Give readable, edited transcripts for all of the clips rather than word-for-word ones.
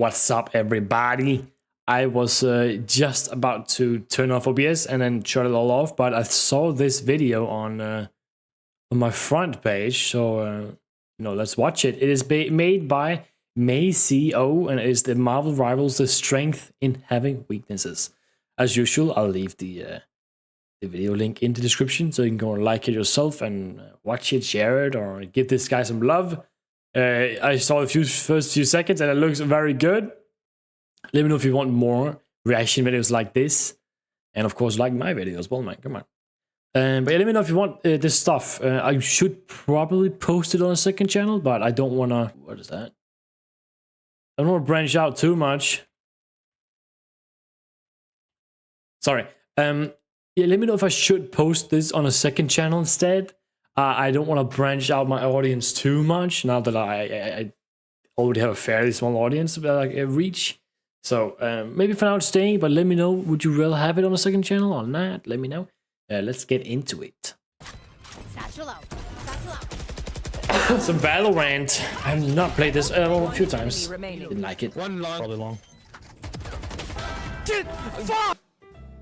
What's up, everybody? I was just about to turn off OBS and then shut it all off, but I saw this video on my front page, so let's watch it. It is made by May.co, and it is the Marvel Rivals: The Strength in Having Weaknesses. As usual, I'll leave the video link in the description, so you can go and like it yourself and watch it, share it, or give this guy some love. I saw the first few seconds and it looks very good. Let me know if you want more reaction videos like this, and of course like my video as well, man. Come on. But yeah, let me know if you want this stuff. I should probably post it on a second channel, but I don't want to. What is that? I don't want to branch out too much. Sorry. Yeah, let me know if I should post this on a second channel instead. I don't want to branch out my audience too much now that I already have a fairly small audience, like reach. So maybe for now it's staying, but let me know. Would you rather have it on a second channel or not? Let me know. Let's get into it. Satchel out. Satchel out. Some Valorant. I have not played this a few times. Didn't like it. One long. Probably long. Fuck!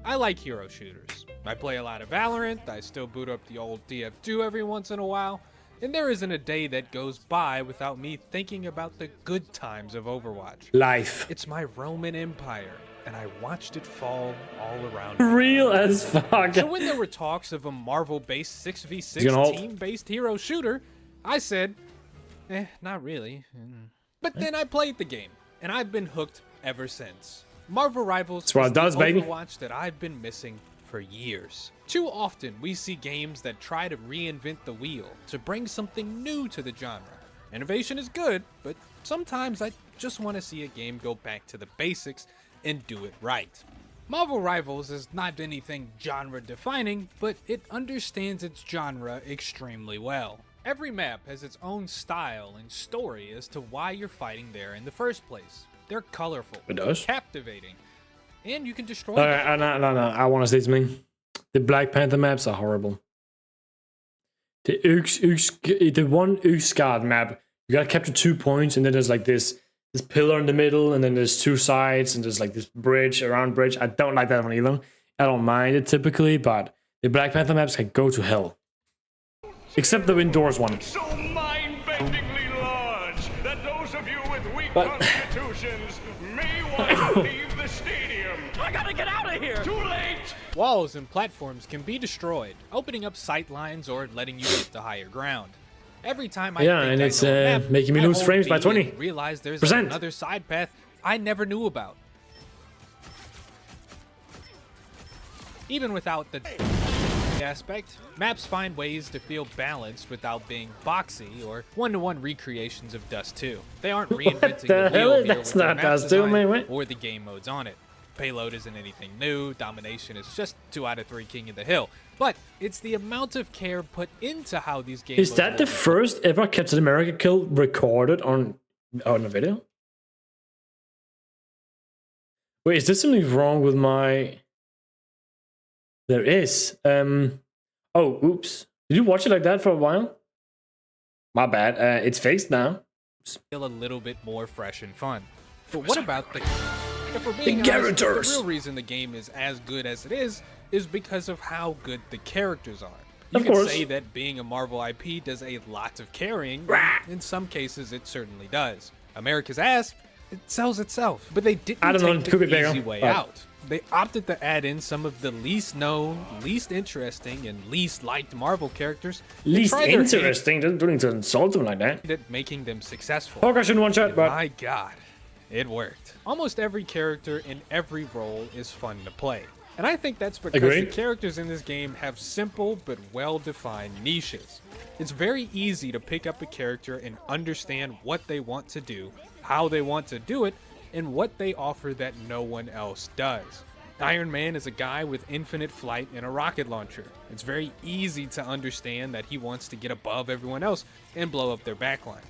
I like hero shooters. I play a lot of Valorant, I still boot up the old DF2 every once in a while, and there isn't a day that goes by without me thinking about the good times of Overwatch. Life. It's my Roman Empire, and I watched it fall all around me. Real as fuck. So when there were talks of a Marvel-based 6v6 team-based hero shooter, I said, not really. But then I played the game, and I've been hooked ever since. Marvel Rivals is the Overwatch that I've been missing for years. Too often we see games that try to reinvent the wheel to bring something new to the genre. Innovation is good, but sometimes I just want to see a game go back to the basics and do it right. Marvel Rivals is not anything genre defining, but it understands its genre extremely well. Every map has its own style and story as to why you're fighting there in the first place. They're colorful, captivating, and you can destroy them. No, I want to say something. The Black Panther maps are horrible. The one Uxgard map, you gotta capture 2 points, and then there's like this pillar in the middle, and then there's 2 sides, and there's like this bridge, around bridge. I don't like that one either. I don't mind it typically, but the Black Panther maps can go to hell. Except the indoors one. So mind-bendingly large that those of you with weak constitutions may want to leave the stadium. I gotta get out of here! Too late! Walls and platforms can be destroyed, opening up sight lines or letting you get to higher ground. Every time I and it's making me lose frames by 20. Realize there's another side path I never knew about. Even without the aspect, maps find ways to feel balanced without being boxy or one-to-one recreations of Dust 2. They aren't reinventing the wheel here with their map design or the game modes on it. Payload isn't anything new, domination is just 2 out of 3 King of the Hill. But it's the amount of care put into how these games Is that the first ever Captain America kill recorded on a video? Wait, is there something wrong with my... There is. Oh, oops. Did you watch it like that for a while? My bad. It's fixed now. Feel a little bit more fresh and fun. But what about the characters? The real reason the game is as good as it is because of how good the characters are. You can say that being a Marvel IP does a lot of carrying. In some cases, it certainly does. America's ass, it sells itself. But they didn't take the easy way out. They opted to add in some of the least known, least interesting, and least liked Marvel characters. Least interesting? Don't need to insult them like that. Making them successful. Hawkeye shouldn't one shot, but... My God, it worked. Almost every character in every role is fun to play. And I think that's because the characters in this game have simple but well-defined niches. It's very easy to pick up a character and understand what they want to do, how they want to do it, and what they offer that no one else does. Iron Man is a guy with infinite flight and a rocket launcher. It's very easy to understand that he wants to get above everyone else and blow up their backline.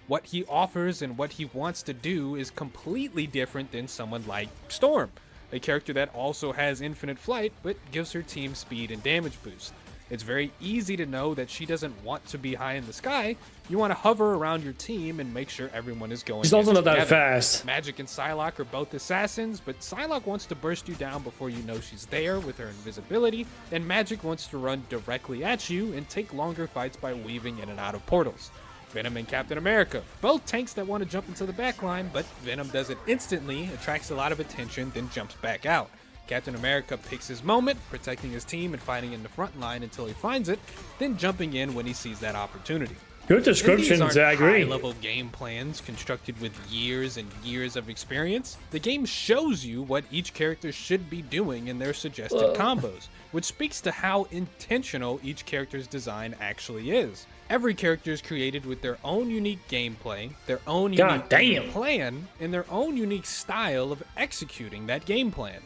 What he offers and what he wants to do is completely different than someone like Storm, a character that also has infinite flight but gives her team speed and damage boost. It's very easy to know that she doesn't want to be high in the sky. You want to hover around your team and make sure everyone is going. She's also not that together. fast. Magic and Psylocke are both assassins, but Psylocke wants to burst you down before you know she's there with her invisibility, and Magic wants to run directly at you and take longer fights by weaving in and out of portals. Venom and Captain America, both tanks that want to jump into the backline, but Venom does it instantly, attracts a lot of attention, then jumps back out. Captain America picks his moment, protecting his team and fighting in the front line until he finds it, then jumping in when he sees that opportunity. Good descriptions, I agree. High-level game plans constructed with years and years of experience. The game shows you what each character should be doing in their suggested combos, which speaks to how intentional each character's design actually is. Every character is created with their own unique gameplay, their own unique game plan, and their own unique style of executing that game plan.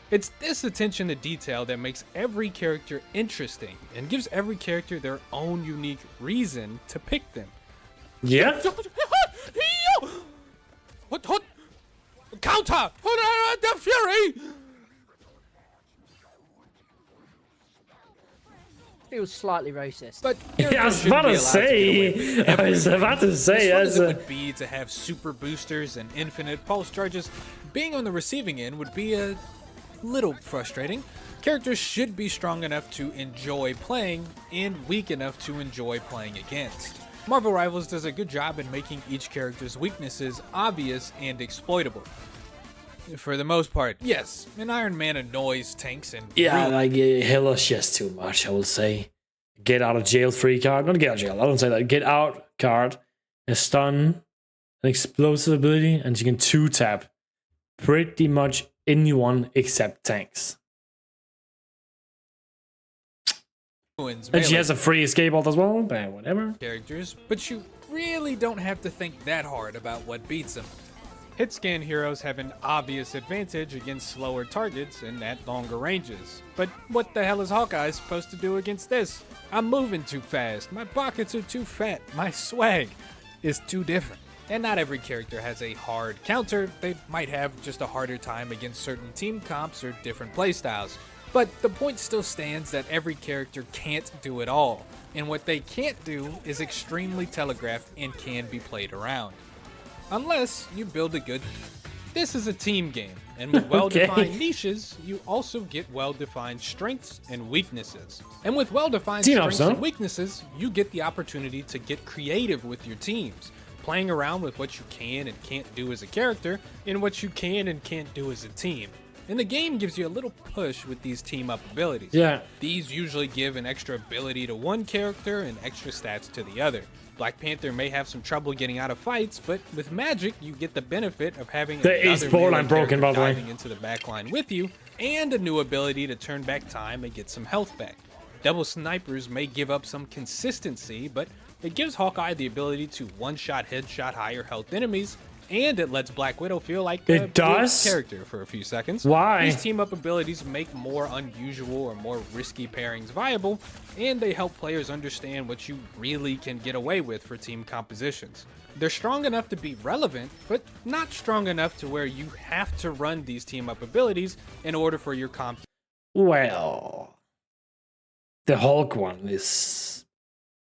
It's this attention to detail that makes every character interesting and gives every character their own unique reason to pick them. Yeah. Counter! The Fury! Feels slightly racist. But Yeah, I was about to say. As fun as it Yes. would be to have super boosters and infinite pulse charges, being on the receiving end would be a little frustrating. Characters should be strong enough to enjoy playing and weak enough to enjoy playing against. Marvel Rivals does a good job in making each character's weaknesses obvious and exploitable. For the most part, yes, an Iron Man annoys tanks and Yeah, like Hella's just too much, I will say. Get out of jail free card. Not get out of jail, I don't say that. Get out card, a stun, an explosive ability, and she can 2-tap pretty much anyone except tanks. And she has a free escape ult as well, but whatever. Characters, but you really don't have to think that hard about what beats them. Hit scan heroes have an obvious advantage against slower targets and at longer ranges. But what the hell is Hawkeye supposed to do against this? I'm moving too fast, my pockets are too fat, my swag is too different. And not every character has a hard counter, they might have just a harder time against certain team comps or different playstyles. But the point still stands that every character can't do it all, and what they can't do is extremely telegraphed and can be played around. Unless you build a good... This is a team game, and with well-defined niches, you also get well-defined strengths and weaknesses. And with well-defined strengths and weaknesses, you get the opportunity to get creative with your teams, playing around with what you can and can't do as a character, and what you can and can't do as a team. And the game gives you a little push with these team-up abilities. Yeah. These usually give an extra ability to one character and extra stats to the other. Black Panther may have some trouble getting out of fights, but with Magic, you get the benefit of having the ace borderline broken, by the way, diving into the backline with you, and a new ability to turn back time and get some health back. Double snipers may give up some consistency, but it gives Hawkeye the ability to one-shot headshot higher health enemies, and it lets Black Widow feel like a character for a few seconds. Why? These team-up abilities make more unusual or more risky pairings viable, and they help players understand what you really can get away with for team compositions. They're strong enough to be relevant, but not strong enough to where you have to run these team-up abilities in order for your comp. Well, the Hulk one is...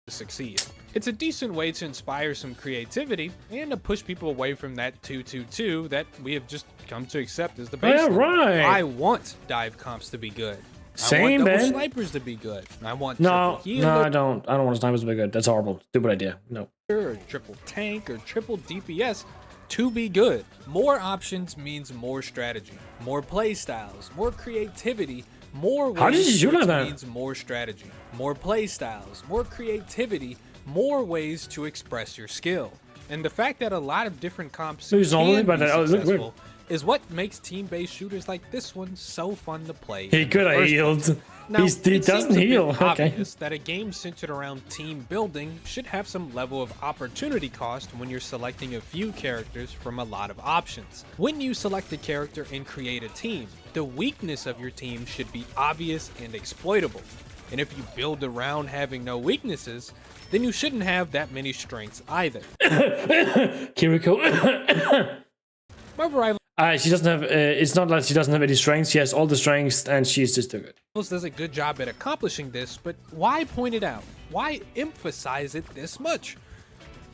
to succeed. It's a decent way to inspire some creativity and to push people away from that 2-2-2 that we have just come to accept as the baseline. Yeah, right. I want dive comps to be good. Same, I want double man. snipers to be good. I want No, triple healer, I don't want snipers to be good. That's horrible. Stupid idea. No. or triple tank or triple DPS to be good. More options means more strategy, more play styles, more creativity, more ways. How did you do that? Means more strategy, more play styles, more creativity, more ways to express your skill. And the fact that a lot of different comps can be successful is what makes team-based shooters like this one so fun to play. He could have healed. Now, He doesn't heal. It's Okay. obvious that a game centered around team building should have some level of opportunity cost when you're selecting a few characters from a lot of options. When you select a character and create a team, the weakness of your team should be obvious and exploitable. And if you build around having no weaknesses, then you shouldn't have that many strengths either. Kiriko. Marvel Rivals. She doesn't have. It's not like she doesn't have any strengths. She has all the strengths, and she's just too good. Does a good job at accomplishing this, but why point it out? Why emphasize it this much?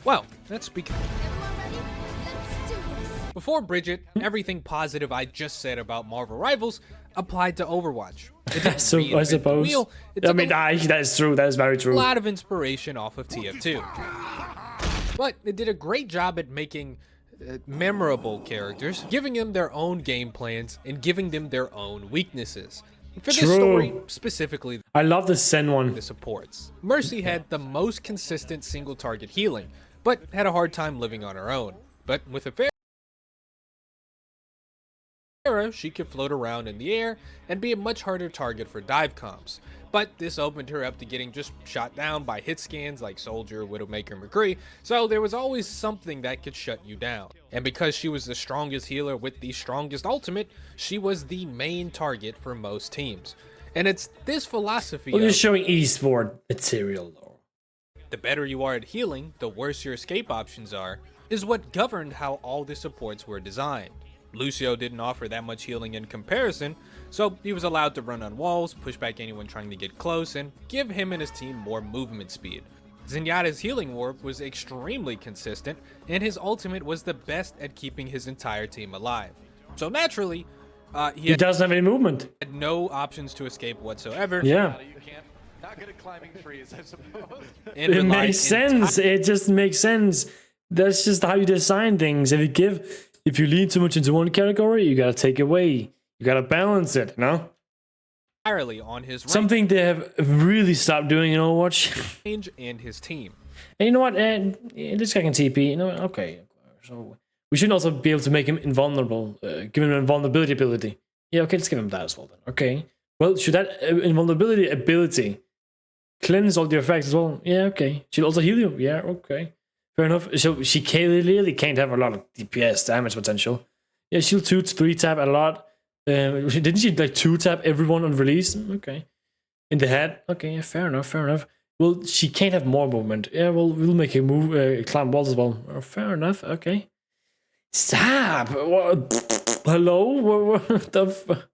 Well, that's because Everyone ready? Let's do this. before Bridget, everything positive I just said about Marvel Rivals applied to Overwatch. It didn't So I reinvent the suppose. wheel. It I took mean, that is true. That is very a true. lot of inspiration off of TF2. But it did a great job at making memorable characters, giving them their own game plans, and giving them their own weaknesses. For this True. story, specifically I love the Sen one. the supports. Mercy had the most consistent single target healing, but had a hard time living on her own. But with a Pharah, she could float around in the air and be a much harder target for dive comps. But this opened her up to getting just shot down by hit scans like Soldier, Widowmaker, McCree, so there was always something that could shut you down. And because she was the strongest healer with the strongest ultimate, she was the main target for most teams. And it's this philosophy Well, of you're showing esport material though. the better you are at healing, the worse your escape options are, is what governed how all the supports were designed. Lucio didn't offer that much healing in comparison, so he was allowed to run on walls, push back anyone trying to get close, and give him and his team more movement speed. Zenyatta's healing warp was extremely consistent, and his ultimate was the best at keeping his entire team alive. So naturally, he He doesn't have any movement. had no options to escape whatsoever. Yeah. You can't. Not good at climbing trees, I suppose. And It relied makes sense. It just makes sense. That's just how you design things. If you lean too much into one category, you gotta take away. You gotta balance it, you know? entirely on his Something they have really stopped doing in Overwatch. range and his team. And you know what? This guy can TP. You know what? Okay. So we should also be able to make him invulnerable. Give him an invulnerability ability. Yeah, okay, let's give him that as well then. Okay. Well, should that invulnerability ability cleanse all the effects as well? Yeah, okay. She'll also heal you. Yeah, okay. Fair enough. So she clearly can't have a lot of DPS damage potential. Yeah, she'll 2-3 tap a lot. Didn't she like 2-tap everyone on release? Okay. In the head? Okay, yeah, fair enough, fair enough. Well, she can't have more movement. Yeah, well, we'll make her move, climb walls as well. Fair enough, okay. Stop! What? Hello? What the f-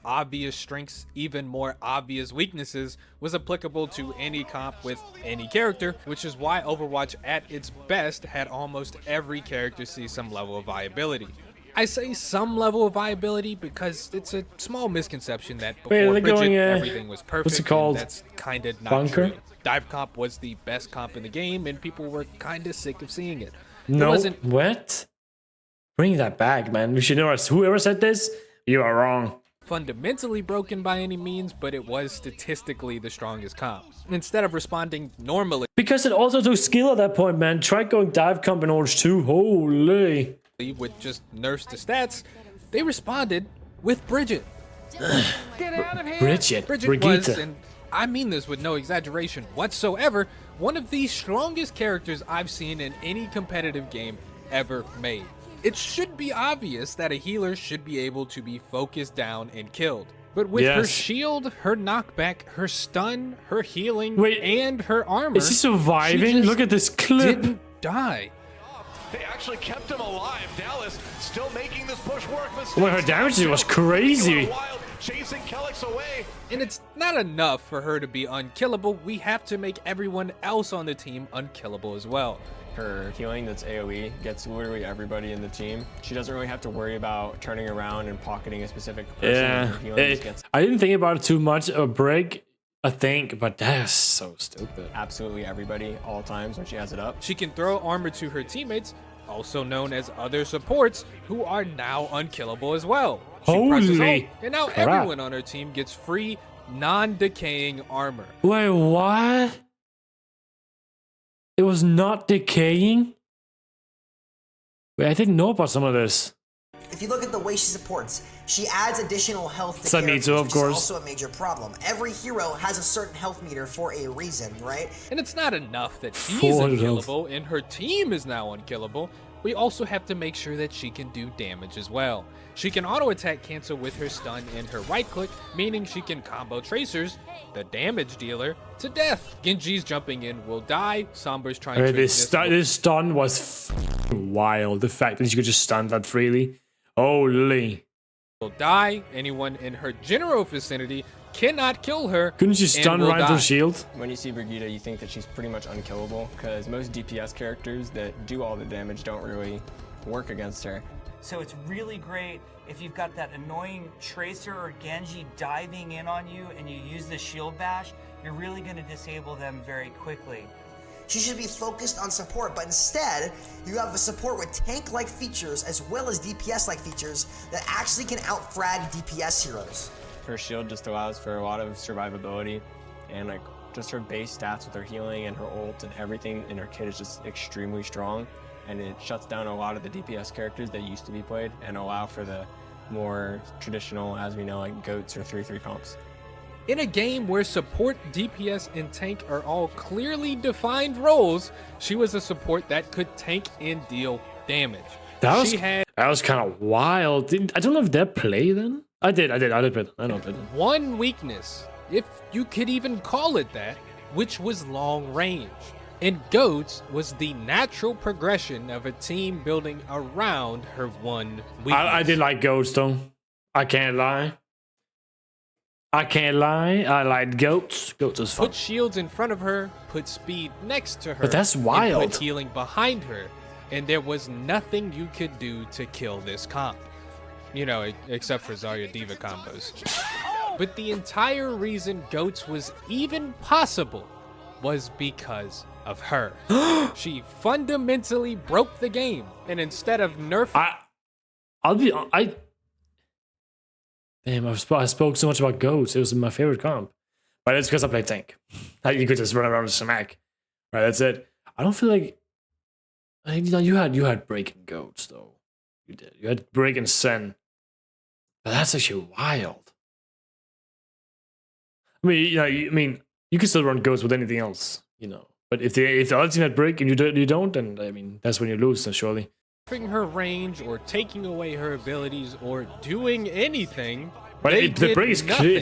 Obvious strengths, even more obvious weaknesses, was applicable to any comp with any character, which is why Overwatch at its best had almost every character see some level of viability. I say some level of viability because it's a small misconception that before they're Bridget, going, everything was perfect. what's it called? And that's kinda not Bunker? true. Dive comp was the best comp in the game, and people were kinda sick of seeing it. No, wasn't- what? Bring that back, man. We should know whoever said this, you are wrong. Fundamentally broken by any means, but it was statistically the strongest comp. Instead of responding normally Because it also took skill at that point, man. Try going dive comp in Orange 2. Holy. with just nerfs to stats, they responded with Bridget. Bridget. Bridget Brigitte. was, and I mean this with no exaggeration whatsoever, one of the strongest characters I've seen in any competitive game ever made. It should be obvious that a healer should be able to be focused down and killed. But with her Yes. shield, her knockback, her stun, her healing, Wait, and her armor, Is he surviving? she just Look at this clip. didn't die. They actually kept him alive. Dallas still making this push work. Well, her damage was crazy. Wild, chasing Kellex away. And it's not enough for her to be unkillable. We have to make everyone else on the team unkillable as well. Her healing that's AoE gets literally everybody in the team. She doesn't really have to worry about turning around and pocketing a specific person. Yeah. Her healing just gets I didn't think about it too much. A break, I think, but that's so stupid. absolutely everybody all times when she has it up. She can throw armor to her teammates, also known as other supports, who are now unkillable as well. She presses Holy ult, and now crap. everyone on her team gets free, non-decaying armor. Wait, what? It was not decaying? Wait, I didn't know about some of this. If you look at the way she supports, she adds additional health to Sunny characters, too, of which course. is also a major problem. Every hero has a certain health meter for a reason, right? And it's not enough that she's 400 health. unkillable and her team is now unkillable. We also have to make sure that she can do damage as well. She can auto attack cancel with her stun and her right click, meaning she can combo tracers, the damage dealer, to death. Genji's jumping in will die. Sombra's trying to This stun was wild. The fact that you could just stun that freely. Holy. will die. Anyone in her general vicinity cannot kill her. Couldn't you and stun will right die. through shield? When you see Brigitte, you think that she's pretty much unkillable, because most DPS characters that do all the damage don't really work against her. So it's really great if you've got that annoying Tracer or Genji diving in on you and you use the shield bash, you're really going to disable them very quickly. She should be focused on support, but instead, you have a support with tank-like features as well as DPS-like features that actually can out-frag DPS heroes. Her shield just allows for a lot of survivability, and like just her base stats with her healing and her ult and everything in her kit is just extremely strong, and it shuts down a lot of the DPS characters that used to be played and allow for the more traditional, as we know, like GOATs or 3-3 comps. In a game where support, DPS, and tank are all clearly defined roles, she was a support that could tank and deal damage. That was kind of wild. I don't know if that play then. I did play that. I know play that. One weakness, if you could even call it that, which was long range. And GOATs was the natural progression of a team building around her one weakness. I did like Goats though. I can't lie. I liked Goats. Goats was fun. Put shields in front of her, put speed next to her. But that's and wild. put healing behind her. And there was nothing you could do to kill this comp. You know, except for Zarya Diva combos. But the entire reason GOATs was even possible was because of her. She fundamentally broke the game, and instead of nerfing... Damn, I spoke so much about Goats. It was my favorite comp. But it's because I play tank. Like, you could just run around and smack. Right, that's it. I don't feel like... You had breaking Goats, though. You did. You had break and Sen. But that's actually wild. I mean, you can still run Goats with anything else, you know. But if the other team had break and you don't, then I mean that's when you lose, then surely. Her range or taking away her abilities or doing anything. But the break is clear.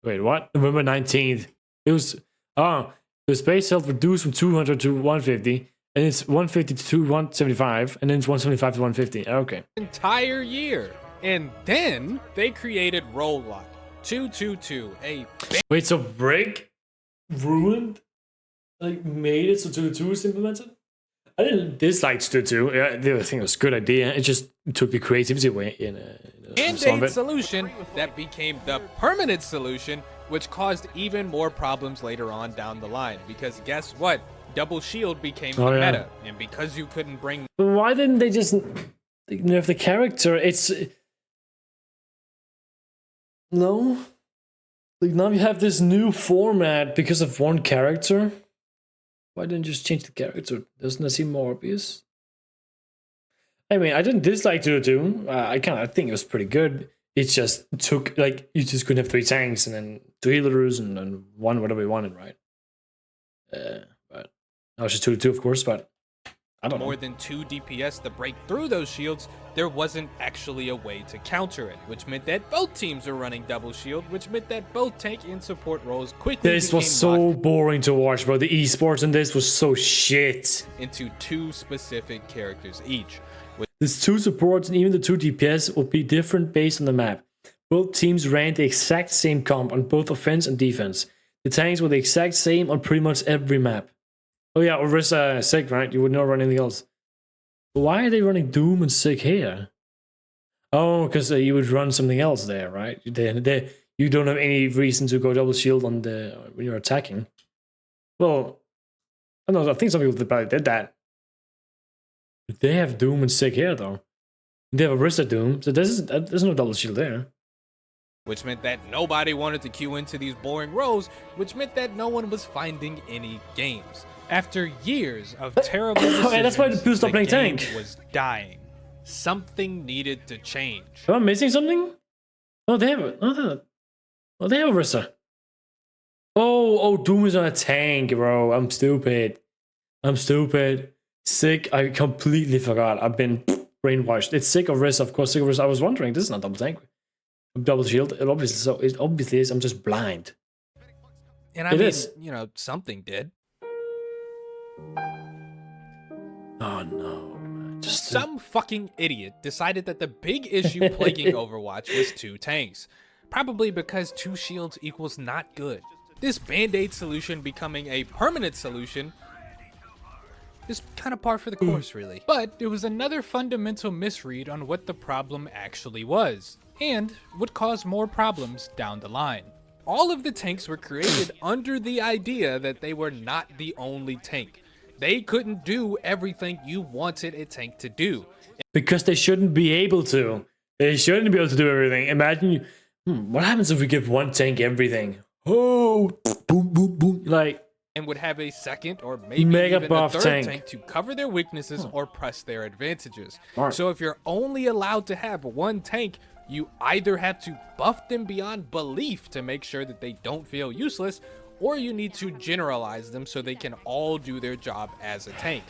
Wait, what? November 19th. It was the space health reduced from 200 to 150, and it's 150 to 175, and then it's 175 to 150. Okay. Entire year, and then they created Roll Lock 222. Wait, so break ruined? Like made it so 2-2 is implemented? I didn't dislike 2-2. Yeah, the thing was a good idea. It just took the creativity away in Band-Aid solution that became the permanent solution, which caused even more problems later on down the line. Because guess what? Double shield became the meta, and because you couldn't bring. But why didn't they just nerf the character? It's no. Like now you have this new format because of one character. Why didn't you just change the character? Doesn't that seem more obvious? I mean, I didn't dislike 2-2. I think it was pretty good. It just took, like, you just couldn't have 3 tanks and then 2 healers and then 1 whatever you wanted, right? But that was just 2-2, of course, but I don't know. More than 2 DPS to break through those shields, there wasn't actually a way to counter it, which meant that both teams were running double shield, which meant that both tank and support roles quickly This was so boring to watch, bro. The esports in this was so shit. Into 2 specific characters each. There's 2 supports and even the 2 DPS will be different based on the map. Both teams ran the exact same comp on both offense and defense. The tanks were the exact same on pretty much every map. Oh yeah, Orisa Sig, right? You would not run anything else. But why are they running Doom and Sig here? Oh, because you would run something else there, right? You don't have any reason to go double shield on when you're attacking. Well, I don't know. I think some people probably did that. But they have Doom and Sig here, though. They have Orisa Doom, so there's no double shield there. Which meant that nobody wanted to queue into these boring roles, which meant that no one was finding any games. After years of terrible decisions, that's why the people stopped playing game tank. Was dying. Something needed to change. Am I missing something? Oh, they have Orisa. Oh, Doom is on a tank, bro. I'm stupid. Sig, I completely forgot. I've been brainwashed. It's Sig or Orisa, of course. Sig or Orisa. I was wondering, this is not double tank. Double shield. It obviously is. I'm just blind. And I mean, you know, something did. Oh no, man. Some fucking idiot decided that the big issue plaguing Overwatch was 2 tanks. Probably because 2 shields equals not good. This band-aid solution becoming a permanent solution is kind of par for the course, really. But there was another fundamental misread on what the problem actually was, and would cause more problems down the line. All of the tanks were created under the idea that they were not the only tank. They couldn't do everything you wanted a tank to do. Because they shouldn't be able to. They shouldn't be able to do everything. Imagine you, what happens if we give one tank everything? Oh, boom, boom, boom. Like, and would have a second or maybe even a third tank to cover their weaknesses or press their advantages. So if you're only allowed to have one tank, you either have to buff them beyond belief to make sure that they don't feel useless, or you need to generalize them so they can all do their job as a tank.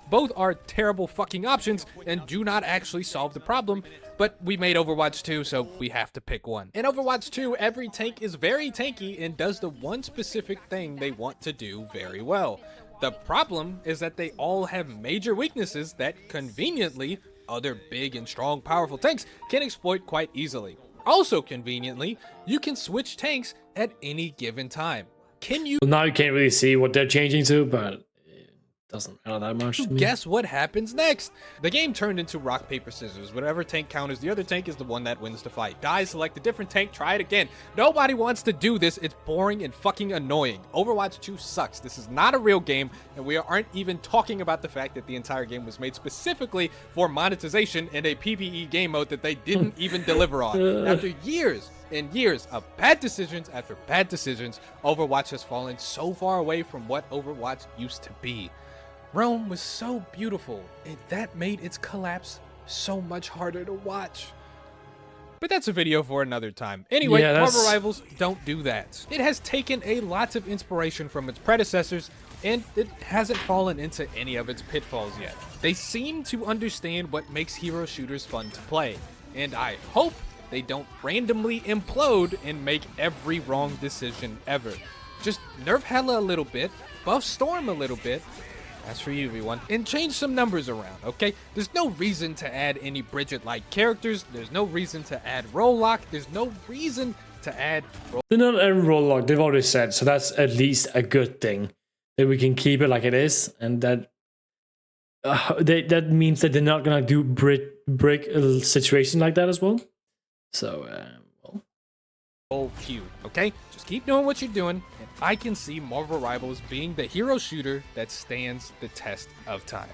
Both are terrible fucking options and do not actually solve the problem, but we made Overwatch 2, so we have to pick one. In Overwatch 2, every tank is very tanky and does the one specific thing they want to do very well. The problem is that they all have major weaknesses that, conveniently, other big and strong powerful tanks can exploit quite easily. Also conveniently, you can switch tanks at any given time. Can you... Well, now you can't really see what they're changing to, but doesn't matter that much to me. Guess what happens next? The game turned into rock, paper, scissors. Whatever tank counters the other tank is the one that wins the fight. Die, select a different tank, try it again. Nobody wants to do this. It's boring and fucking annoying. Overwatch 2 sucks. This is not a real game, and we aren't even talking about the fact that the entire game was made specifically for monetization and a PvE game mode that they didn't even deliver on. After years and years of bad decisions after bad decisions, Overwatch has fallen so far away from what Overwatch used to be. Rome was so beautiful, and that made its collapse so much harder to watch. But that's a video for another time. Anyway, Yeah, Marvel Rivals don't do that. It has taken a lot of inspiration from its predecessors, and it hasn't fallen into any of its pitfalls yet. They seem to understand what makes hero shooters fun to play, and I hope they don't randomly implode and make every wrong decision ever. Just nerf Hela a little bit, buff Storm a little bit, that's for you, everyone. And change some numbers around, okay? There's no reason to add any Bridget-like characters. There's no reason to add roll lock. There's no reason to add roll. They're not adding roll lock, they've already said, so that's at least a good thing. That we can keep it like it is, and that that means that they're not gonna do break a situation like that as well. So, well. Roll Q, okay? Just keep doing what you're doing, and I can see Marvel Rivals being the hero shooter that stands the test of time.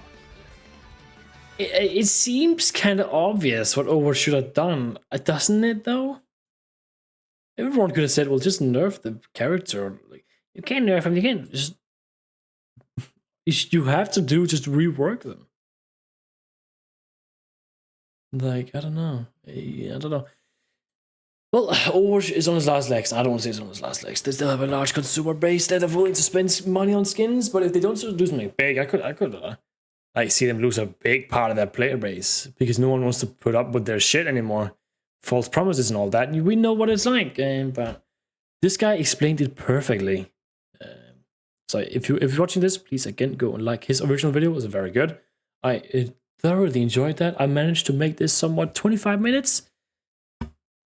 It seems kind of obvious what Overwatch should have done, doesn't it though? Everyone could have said, well, just nerf the character. Like, you can't nerf him, you can't just... You have to just rework them. Like, I don't know. Well, Overwatch is on its last legs. I don't want to say it's on its last legs. They still have a large consumer base that are willing to spend money on skins, but if they don't do something big, I could like see them lose a big part of their player base because no one wants to put up with their shit anymore. False promises and all that. We know what it's like, but this guy explained it perfectly. So if you're watching this, please again go and like his original video. It was very good. I thoroughly enjoyed that. I managed to make this somewhat 25 minutes.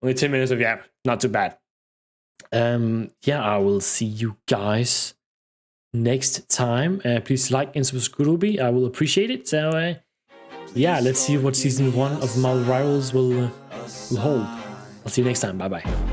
Only 10 minutes of yap, not too bad. Yeah, I will see you guys next time. Please like and subscribe. I will appreciate it. So yeah, let's see what season 1 of Marvel Rivals will hold. I'll see you next time. Bye bye.